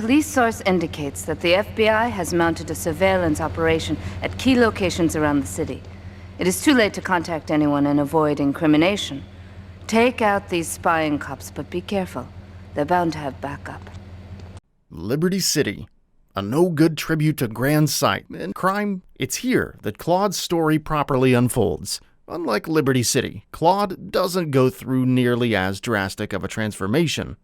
police source indicates that the FBI has mounted a surveillance operation at key locations around the city. It is too late to contact anyone and avoid incrimination. Take out these spying cops, but be careful. They're bound to have backup. Liberty City. A no-good tribute to Grand Sight and crime. It's here that Claude's story properly unfolds. Unlike Liberty City, Claude doesn't go through nearly as drastic of a transformation.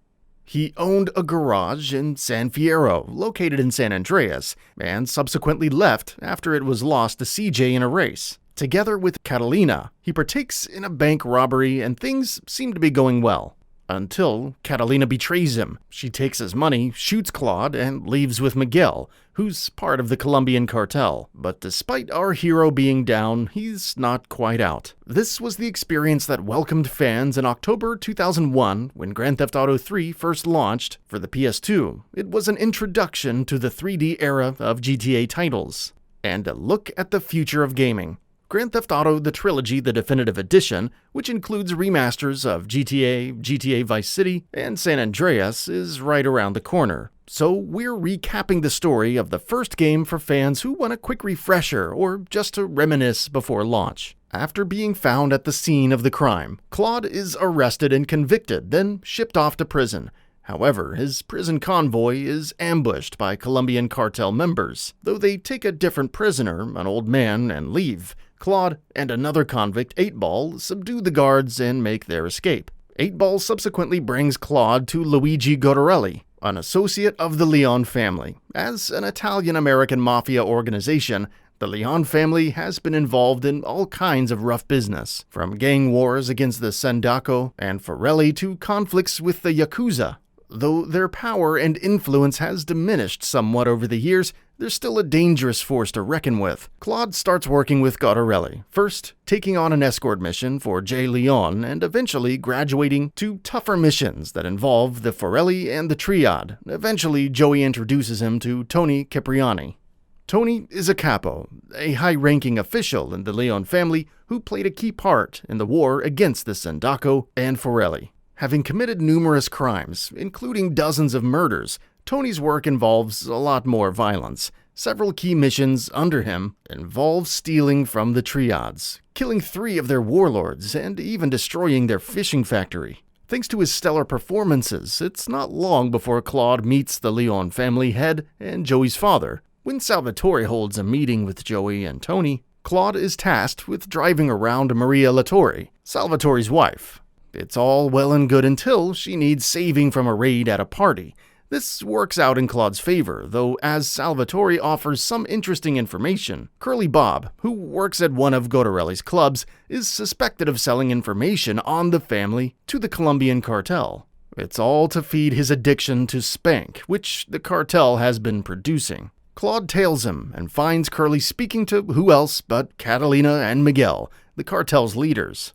He owned a garage in San Fierro, located in San Andreas, and subsequently left after it was lost to CJ in a race. Together with Catalina, he partakes in a bank robbery and things seem to be going well. Until Catalina betrays him. She takes his money, shoots Claude, and leaves with Miguel, who's part of the Colombian cartel. But despite our hero being down, he's not quite out. This was the experience that welcomed fans in October 2001 when Grand Theft Auto 3 first launched for the PS2. It was an introduction to the 3D era of GTA titles, and a look at the future of gaming. Grand Theft Auto The Trilogy The Definitive Edition, which includes remasters of GTA, GTA Vice City, and San Andreas, is right around the corner. So we're recapping the story of the first game for fans who want a quick refresher or just to reminisce before launch. After being found at the scene of the crime, Claude is arrested and convicted, then shipped off to prison. However, his prison convoy is ambushed by Colombian cartel members. Though they take a different prisoner, an old man, and leave, Claude and another convict, 8-Ball, subdue the guards and make their escape. 8-Ball subsequently brings Claude to Luigi Godorelli, an associate of the Leon family. As an Italian-American mafia organization, the Leon family has been involved in all kinds of rough business, from gang wars against the Sindaco and Forelli to conflicts with the Yakuza. Though their power and influence has diminished somewhat over the years, they're still a dangerous force to reckon with. Claude starts working with Godorelli, first taking on an escort mission for Jay Leon and eventually graduating to tougher missions that involve the Forelli and the Triad. Eventually, Joey introduces him to Tony Cipriani. Tony is a capo, a high-ranking official in the Leon family who played a key part in the war against the Sindaco and Forelli. Having committed numerous crimes, including dozens of murders, Tony's work involves a lot more violence. Several key missions under him involve stealing from the Triads, killing 3 of their warlords, and even destroying their fishing factory. Thanks to his stellar performances, it's not long before Claude meets the Leon family head and Joey's father. When Salvatore holds a meeting with Joey and Tony, Claude is tasked with driving around Maria Latorre, Salvatore's wife. It's all well and good until she needs saving from a raid at a party. This works out in Claude's favor, though as Salvatore offers some interesting information. Curly Bob, who works at one of Godorelli's clubs, is suspected of selling information on the family to the Colombian cartel. It's all to feed his addiction to Spank, which the cartel has been producing. Claude tails him and finds Curly speaking to who else but Catalina and Miguel, the cartel's leaders.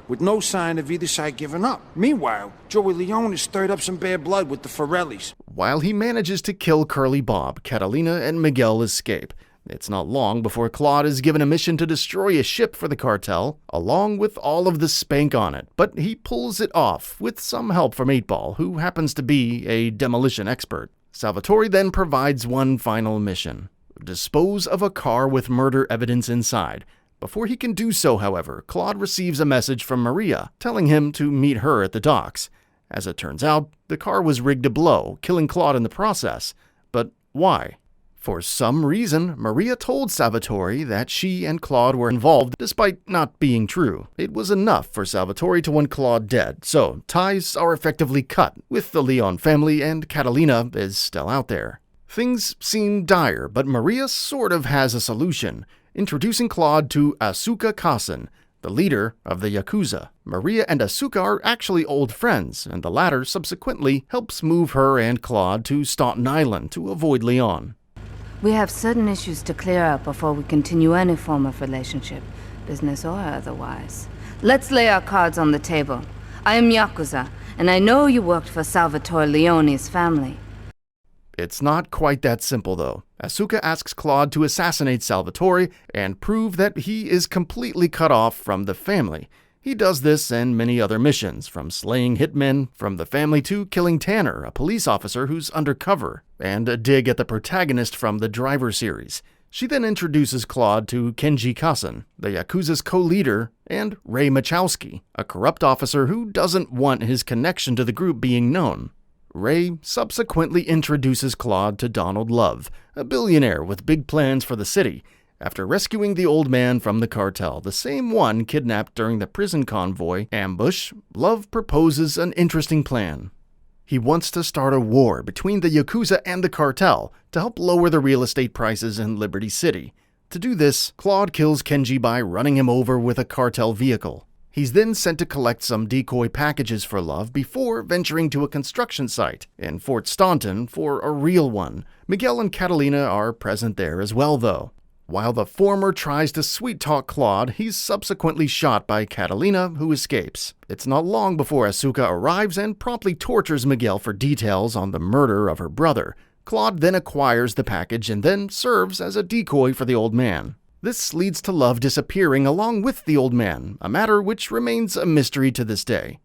With no sign of either side giving up. Meanwhile, Joey Leon has stirred up some bad blood with the Forellis. While he manages to kill Curly Bob, Catalina and Miguel escape. It's not long before Claude is given a mission to destroy a ship for the cartel, along with all of the Spank on it, but he pulls it off with some help from 8-Ball, who happens to be a demolition expert. Salvatore then provides one final mission: dispose of a car with murder evidence inside. Before he can do so, however, Claude receives a message from Maria, telling him to meet her at the docks. As it turns out, the car was rigged to blow, killing Claude in the process. But why? For some reason, Maria told Salvatore that she and Claude were involved, despite not being true. It was enough for Salvatore to want Claude dead, so ties are effectively cut, with the Leon family and Catalina is still out there. Things seem dire, but Maria sort of has a solution, introducing Claude to Asuka Kassen, the leader of the Yakuza. Maria and Asuka are actually old friends, and the latter subsequently helps move her and Claude to Staunton Island to avoid Leon. We have certain issues to clear up before we continue any form of relationship, business or otherwise. Let's lay our cards on the table. I am Yakuza, and I know you worked for Salvatore Leone's family. It's not quite that simple, though. Asuka asks Claude to assassinate Salvatore and prove that he is completely cut off from the family. He does this and many other missions, from slaying hitmen from the family to killing Tanner, a police officer who's undercover, and a dig at the protagonist from the Driver series. She then introduces Claude to Kenji Kassen, the Yakuza's co-leader, and Ray Machowski, a corrupt officer who doesn't want his connection to the group being known. Ray subsequently introduces Claude to Donald Love, a billionaire with big plans for the city. After rescuing the old man from the cartel, the same one kidnapped during the prison convoy ambush, Love proposes an interesting plan. He wants to start a war between the Yakuza and the cartel to help lower the real estate prices in Liberty City. To do this, Claude kills Kenji by running him over with a cartel vehicle. He's then sent to collect some decoy packages for Love before venturing to a construction site in Fort Staunton for a real one. Miguel and Catalina are present there as well, though. While the former tries to sweet-talk Claude, he's subsequently shot by Catalina, who escapes. It's not long before Asuka arrives and promptly tortures Miguel for details on the murder of her brother. Claude then acquires the package and then serves as a decoy for the old man. This leads to Love disappearing along with the old man, a matter which remains a mystery to this day.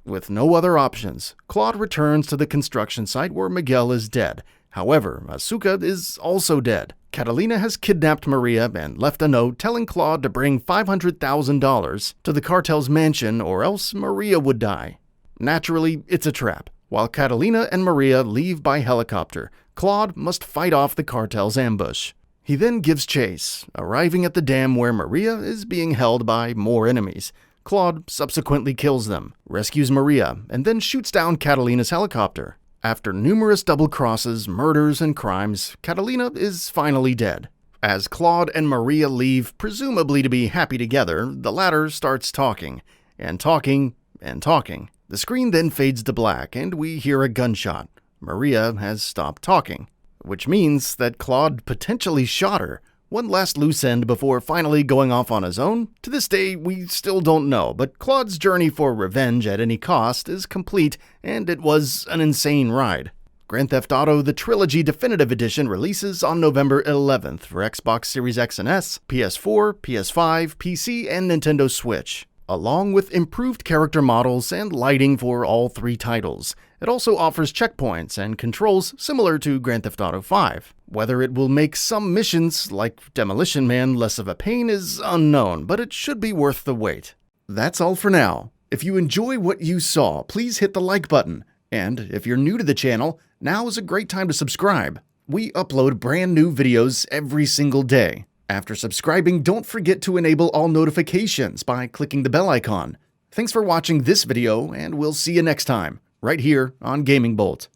With no other options, Claude returns to the construction site where Miguel is dead. However, Asuka is also dead. Catalina has kidnapped Maria and left a note telling Claude to bring $500,000 to the cartel's mansion or else Maria would die. Naturally, it's a trap. While Catalina and Maria leave by helicopter, Claude must fight off the cartel's ambush. He then gives chase, arriving at the dam where Maria is being held by more enemies. Claude subsequently kills them, rescues Maria, and then shoots down Catalina's helicopter. After numerous double crosses, murders, and crimes, Catalina is finally dead. As Claude and Maria leave, presumably to be happy together, the latter starts talking, and talking, and talking. The screen then fades to black, and we hear a gunshot. Maria has stopped talking, which means that Claude potentially shot her. One last loose end before finally going off on his own? To this day, we still don't know, but Claude's journey for revenge at any cost is complete, and it was an insane ride. Grand Theft Auto The Trilogy Definitive Edition releases on November 11th for Xbox Series X and S, PS4, PS5, PC, and Nintendo Switch, along with improved character models and lighting for all three titles. It also offers checkpoints and controls similar to Grand Theft Auto V. Whether it will make some missions, like Demolition Man, less of a pain is unknown, but it should be worth the wait. That's all for now. If you enjoy what you saw, please hit the like button. And if you're new to the channel, now is a great time to subscribe. We upload brand new videos every single day. After subscribing, don't forget to enable all notifications by clicking the bell icon. Thanks for watching this video, and we'll see you next time, right here on Gaming Bolt.